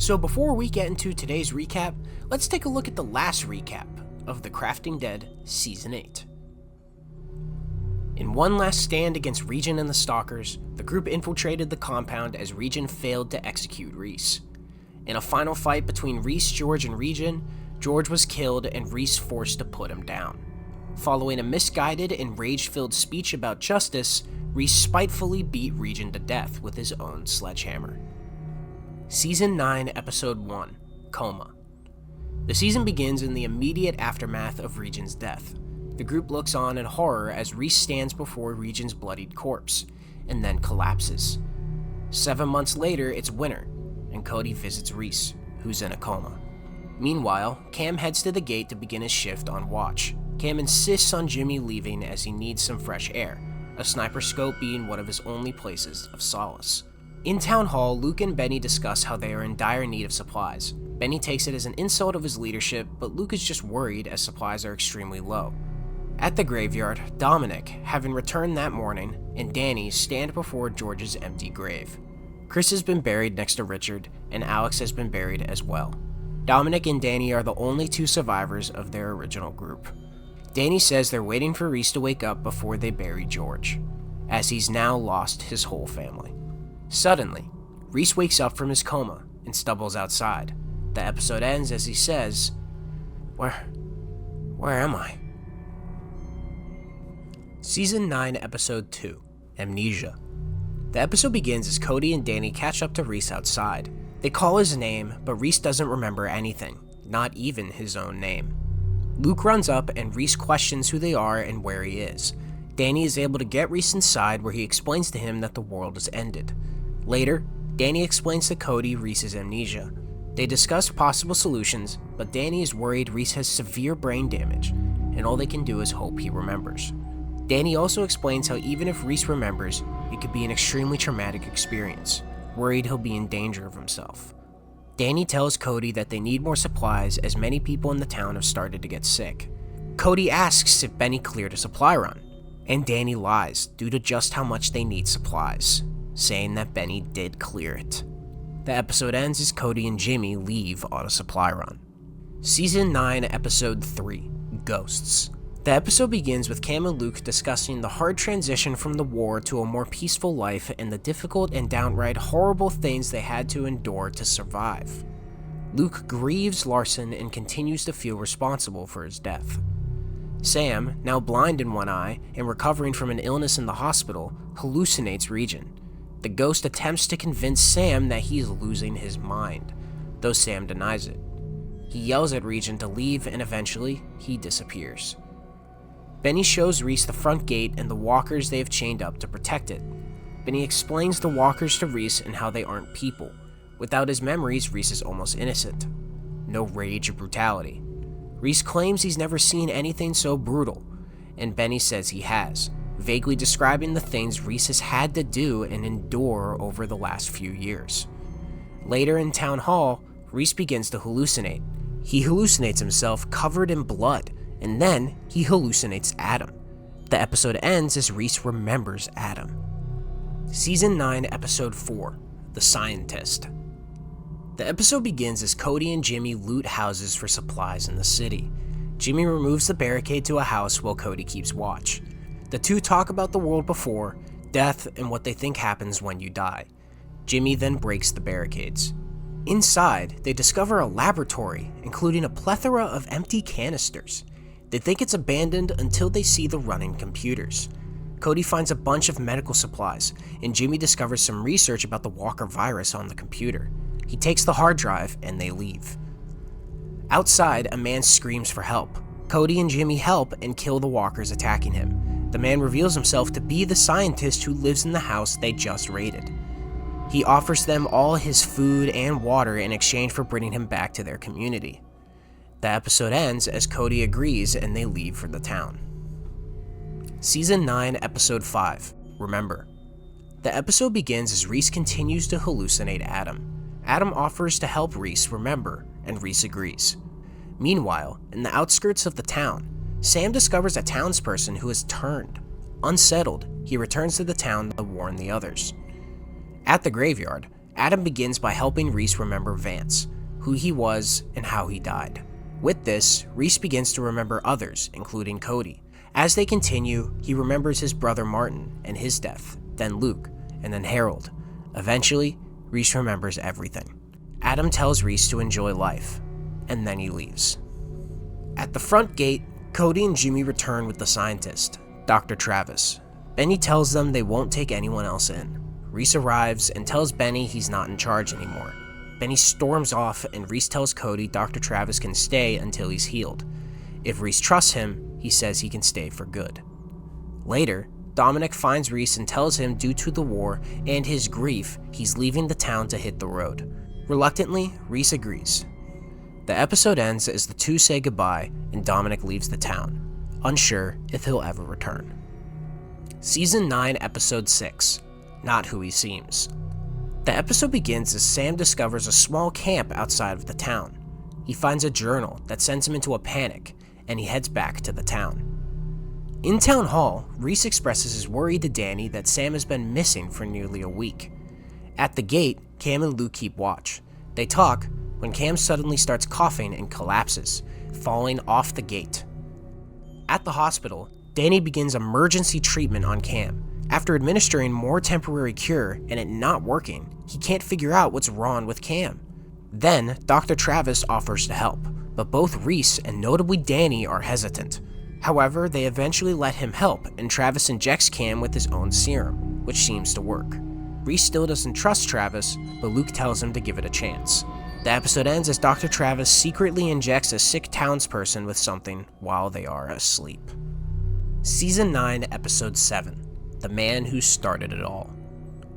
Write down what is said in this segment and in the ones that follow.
So before we get into today's recap, let's take a look at the last recap of The Crafting Dead Season 8. In one last stand against Regin and the Stalkers, the group infiltrated the compound as Regin failed to execute Reese. In a final fight between Reese, George, and Regin, George was killed and Reese forced to put him down. Following a misguided and rage-filled speech about justice, Reese spitefully beat Regin to death with his own sledgehammer. Season 9, Episode 1, Coma. The season begins in the immediate aftermath of Regin's death. The group looks on in horror as Reese stands before Regin's bloodied corpse, and then collapses. 7 months later, it's winter, and Cody visits Reese, who's in a coma. Meanwhile, Cam heads to the gate to begin his shift on watch. Cam insists on Jimmy leaving as he needs some fresh air, a sniper scope being one of his only places of solace. In Town Hall, Luke and Benny discuss how they are in dire need of supplies. Benny takes it as an insult of his leadership, but Luke is just worried as supplies are extremely low. At the graveyard, Dominic, having returned that morning, and Danny stand before George's empty grave. Chris has been buried next to Richard, and Alex has been buried as well. Dominic and Danny are the only two survivors of their original group. Danny says they're waiting for Reese to wake up before they bury George, as he's now lost his whole family. Suddenly, Reese wakes up from his coma and stumbles outside. The episode ends as he says, Where am I? Season 9, Episode 2, Amnesia. The episode begins as Cody and Danny catch up to Reese outside. They call his name, but Reese doesn't remember anything, not even his own name. Luke runs up and Reese questions who they are and where he is. Danny is able to get Reese inside where he explains to him that the world has ended. Later, Danny explains to Cody Reese's amnesia. They discuss possible solutions, but Danny is worried Reese has severe brain damage, and all they can do is hope he remembers. Danny also explains how even if Reese remembers, it could be an extremely traumatic experience, worried he'll be in danger of himself. Danny tells Cody that they need more supplies as many people in the town have started to get sick. Cody asks if Benny cleared a supply run, and Danny lies due to just how much they need supplies, saying that Benny did clear it. The episode ends as Cody and Jimmy leave on a supply run. Season 9, Episode 3, Ghosts. The episode begins with Cam and Luke discussing the hard transition from the war to a more peaceful life and the difficult and downright horrible things they had to endure to survive. Luke grieves Larson and continues to feel responsible for his death. Sam, now blind in one eye and recovering from an illness in the hospital, hallucinates Regin. The ghost attempts to convince Sam that he is losing his mind, though Sam denies it. He yells at Regin to leave and eventually, he disappears. Benny shows Reese the front gate and the walkers they have chained up to protect it. Benny explains the walkers to Reese and how they aren't people. Without his memories, Reese is almost innocent. No rage or brutality. Reese claims he's never seen anything so brutal, and Benny says he has, vaguely describing the things Reese has had to do and endure over the last few years. Later in Town Hall, Reese begins to hallucinate. He hallucinates himself covered in blood, and then he hallucinates Adam. The episode ends as Reese remembers Adam. Season 9, Episode 4, The Scientist. The episode begins as Cody and Jimmy loot houses for supplies in the city. Jimmy removes the barricade to a house while Cody keeps watch. The two talk about the world before, death, and what they think happens when you die. Jimmy then breaks the barricades. Inside, they discover a laboratory, including a plethora of empty canisters. They think it's abandoned until they see the running computers. Cody finds a bunch of medical supplies, and Jimmy discovers some research about the Walker virus on the computer. He takes the hard drive, and they leave. Outside, a man screams for help. Cody and Jimmy help and kill the walkers attacking him. The man reveals himself to be the scientist who lives in the house they just raided. He offers them all his food and water in exchange for bringing him back to their community. The episode ends as Cody agrees and they leave for the town. Season 9, Episode 5, Remember. The episode begins as Reese continues to hallucinate Adam. Adam offers to help Reese remember, and Reese agrees. Meanwhile, in the outskirts of the town, Sam discovers a townsperson who has turned. Unsettled, he returns to the town to warn the others. At the graveyard, Adam begins by helping Reese remember Vance, who he was and how he died. With this, Reese begins to remember others, including Cody. As they continue, he remembers his brother Martin and his death, then Luke, and then Harold. Eventually, Reese remembers everything. Adam tells Reese to enjoy life, and then he leaves. At the front gate, Cody and Jimmy return with the scientist, Dr. Travis. Benny tells them they won't take anyone else in. Reese arrives and tells Benny he's not in charge anymore. Benny storms off and Reese tells Cody Dr. Travis can stay until he's healed. If Reese trusts him, he says he can stay for good. Later, Dominic finds Reese and tells him due to the war and his grief, he's leaving the town to hit the road. Reluctantly, Reese agrees. The episode ends as the two say goodbye and Dominic leaves the town, unsure if he'll ever return. Season 9, Episode 6, Not Who He Seems. The episode begins as Sam discovers a small camp outside of the town. He finds a journal that sends him into a panic, and he heads back to the town. In Town Hall, Reese expresses his worry to Danny that Sam has been missing for nearly a week. At the gate, Cam and Luke keep watch. They talk when Cam suddenly starts coughing and collapses, falling off the gate. At the hospital, Danny begins emergency treatment on Cam. After administering more temporary cure and it not working, he can't figure out what's wrong with Cam. Then, Dr. Travis offers to help, but both Reese and notably Danny are hesitant. However, they eventually let him help, and Travis injects Cam with his own serum, which seems to work. Reese still doesn't trust Travis, but Luke tells him to give it a chance. The episode ends as Dr. Travis secretly injects a sick townsperson with something while they are asleep. Season 9, Episode 7, The Man Who Started It All.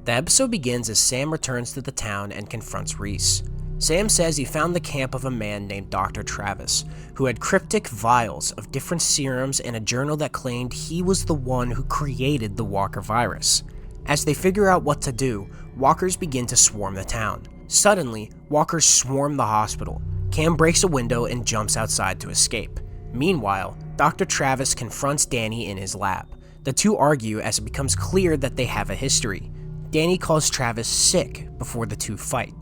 The episode begins as Sam returns to the town and confronts Reese. Sam says he found the camp of a man named Dr. Travis, who had cryptic vials of different serums and a journal that claimed he was the one who created the Walker virus. As they figure out what to do, walkers begin to swarm the town. Suddenly, walkers swarm the hospital. Cam breaks a window and jumps outside to escape. Meanwhile, Dr. Travis confronts Danny in his lab. The two argue as it becomes clear that they have a history. Danny calls Travis sick before the two fight.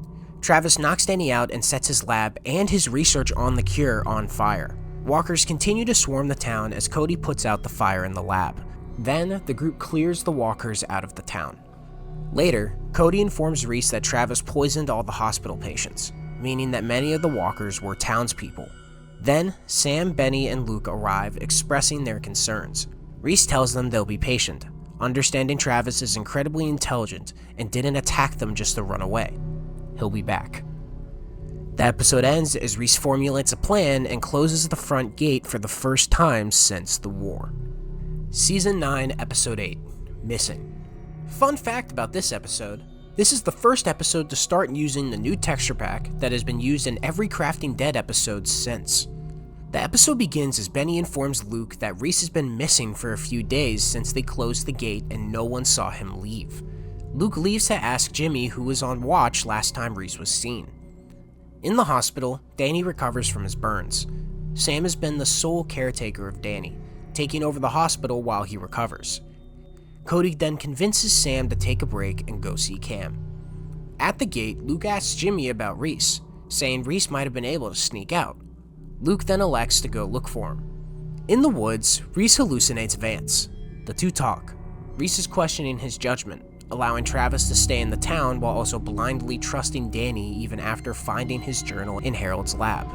Travis knocks Danny out and sets his lab and his research on the cure on fire. Walkers continue to swarm the town as Cody puts out the fire in the lab. Then, the group clears the walkers out of the town. Later, Cody informs Reese that Travis poisoned all the hospital patients, meaning that many of the walkers were townspeople. Then, Sam, Benny, and Luke arrive expressing their concerns. Reese tells them they'll be patient, understanding Travis is incredibly intelligent and didn't attack them just to run away. He'll be back. The episode ends as Reese formulates a plan and closes the front gate for the first time since the war. Season 9, Episode 8, Missing. Fun fact about this episode, this is the first episode to start using the new texture pack that has been used in every Crafting Dead episode since. The episode begins as Benny informs Luke that Reese has been missing for a few days since they closed the gate and no one saw him leave. Luke leaves to ask Jimmy who was on watch last time Reese was seen. In the hospital, Danny recovers from his burns. Sam has been the sole caretaker of Danny, taking over the hospital while he recovers. Cody then convinces Sam to take a break and go see Cam. At the gate, Luke asks Jimmy about Reese, saying Reese might have been able to sneak out. Luke then elects to go look for him. In the woods, Reese hallucinates Vance. The two talk. Reese is questioning his judgment, allowing Travis to stay in the town while also blindly trusting Danny even after finding his journal in Harold's lab.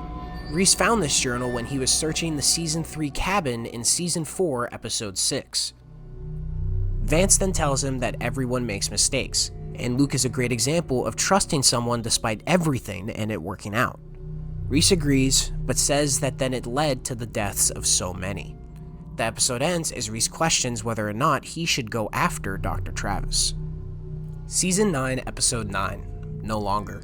Reese found this journal when he was searching the Season 3 cabin in Season 4, Episode 6. Vance then tells him that everyone makes mistakes, and Luke is a great example of trusting someone despite everything and it working out. Reese agrees, but says that then it led to the deaths of so many. The episode ends as Reese questions whether or not he should go after Dr. Travis. Season 9, Episode 9, No Longer.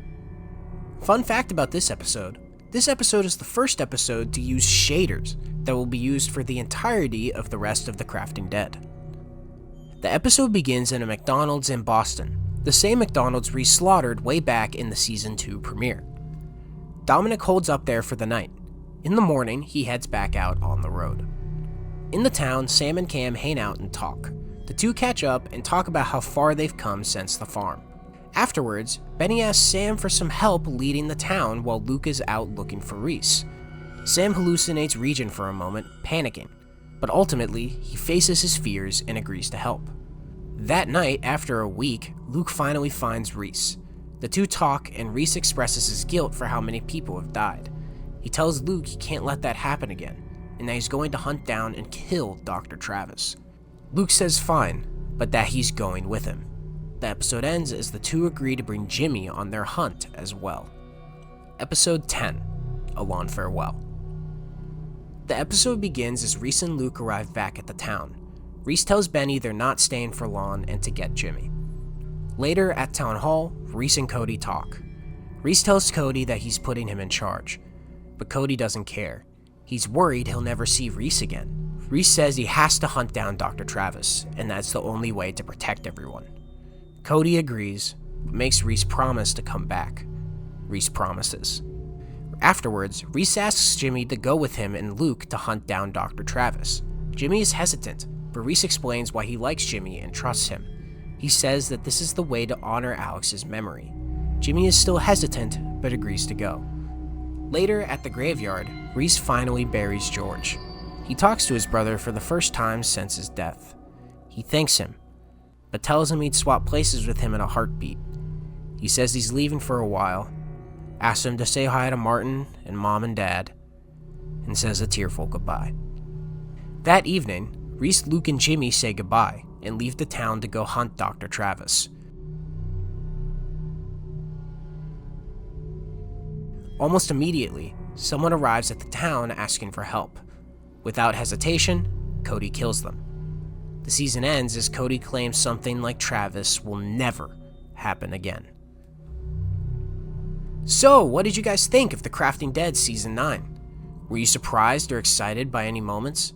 Fun fact about this episode is the first episode to use shaders that will be used for the entirety of the rest of the Crafting Dead. The episode begins in a McDonald's in Boston, the same McDonald's Reese slaughtered way back in the Season 2 premiere. Dominic holds up there for the night. In the morning, he heads back out on the road. In the town, Sam and Cam hang out and talk. The two catch up and talk about how far they've come since the farm. Afterwards, Benny asks Sam for some help leading the town while Luke is out looking for Reese. Sam hallucinates Regent for a moment, panicking, but ultimately, he faces his fears and agrees to help. That night, after a week, Luke finally finds Reese. The two talk, and Reese expresses his guilt for how many people have died. He tells Luke he can't let that happen again, and that he's going to hunt down and kill Dr. Travis. Luke says fine, but that he's going with him. The episode ends as the two agree to bring Jimmy on their hunt as well. Episode 10, A Long Farewell. The episode begins as Reese and Luke arrive back at the town. Reese tells Benny they're not staying for long and to get Jimmy. Later at Town Hall, Reese and Cody talk. Reese tells Cody that he's putting him in charge, but Cody doesn't care. He's worried he'll never see Reese again. Reese says he has to hunt down Dr. Travis, and that's the only way to protect everyone. Cody agrees, but makes Reese promise to come back. Reese promises. Afterwards, Reese asks Jimmy to go with him and Luke to hunt down Dr. Travis. Jimmy is hesitant, but Reese explains why he likes Jimmy and trusts him. He says that this is the way to honor Alex's memory. Jimmy is still hesitant, but agrees to go. Later, at the graveyard, Reese finally buries George. He talks to his brother for the first time since his death. He thanks him, but tells him he'd swap places with him in a heartbeat. He says he's leaving for a while, asks him to say hi to Martin and Mom and Dad, and says a tearful goodbye. That evening, Reese, Luke, and Jimmy say goodbye and leave the town to go hunt Dr. Travis. Almost immediately, someone arrives at the town asking for help. Without hesitation, Cody kills them. The season ends as Cody claims something like Travis will never happen again. So, what did you guys think of The Crafting Dead Season 9? Were you surprised or excited by any moments?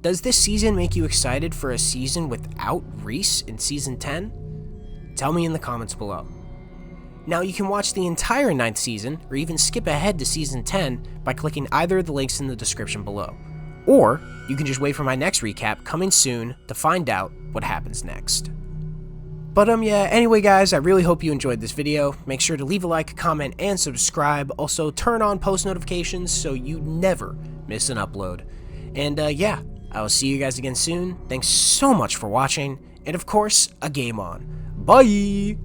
Does this season make you excited for a season without Reese in Season 10? Tell me in the comments below. Now, you can watch the entire 9th season, or even skip ahead to Season 10 by clicking either of the links in the description below. Or, you can just wait for my next recap coming soon to find out what happens next. But yeah, anyway guys, I really hope you enjoyed this video. Make sure to leave a like, comment, and subscribe. Also, turn on post notifications so you never miss an upload. And yeah, I will see you guys again soon. Thanks so much for watching, and of course, a game on. Bye!